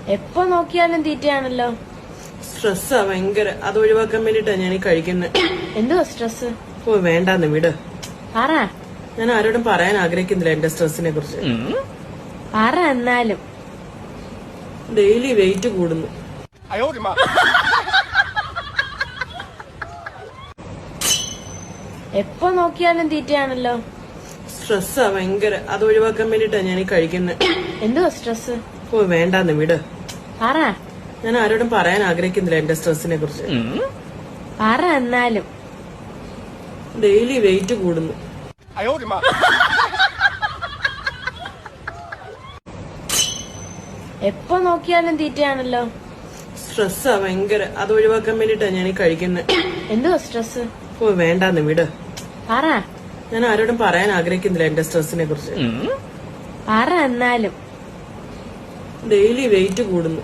എപ്പോ നോക്കിയാലും തീറ്റയാണല്ലോ. സ്ട്രെസ്സാ ഭയങ്കര. അത് ഒഴിവാക്കാൻ വേണ്ടിട്ടാ ഞാൻ ഈ കഴിക്കുന്നത്. എന്തുവാ സ്ട്രെസ്? ഓ വേണ്ടാന്ന് വിട്. പറ. ഞാൻ ആരോടും പറയാൻ ആഗ്രഹിക്കുന്നില്ല എന്റെ സ്ട്രെസ്സിനെ കുറിച്ച്. പറ എന്നാലും. ഡെയിലി വെയിറ്റ് കൂടുന്നു. എപ്പോ നോക്കിയാലും തീറ്റയാണല്ലോ. സ്ട്രെസ്സാ ഭയങ്കര. അത് ഒഴിവാക്കാൻ വേണ്ടിട്ടാ ഞാൻ ഈ കഴിക്കുന്നത്. എന്തുവാ സ്ട്രെസ്? ഓ വേണ്ടാന്ന് വിട്. പറ. ഞാൻ ആരോടും പറയാൻ ആഗ്രഹിക്കുന്നില്ല എന്റെ സ്ട്രെസ്സിനെ കുറിച്ച്. പറ എന്നാലും. ഡെയിലി വെയിറ്റ് കൂടുന്നു. എപ്പോ നോക്കിയാലും തീറ്റയാണല്ലോ. സ്ട്രെസ്സാ ഭയങ്കര. അത് ഒഴിവാക്കാൻ വേണ്ടിട്ടാ ഞാൻ ഈ കഴിക്കുന്നത്. എന്തുവാ സ്ട്രെസ്? ഓ വേണ്ടാന്ന് വിട്. പറ. ഞാൻ ആരോടും പറയാൻ ആഗ്രഹിക്കുന്നില്ല എന്റെ സ്ട്രെസ്സിനെ കുറിച്ച്. പറ എന്നാലും. ഡെയിലി വെയിറ്റ് കൂടുന്നു.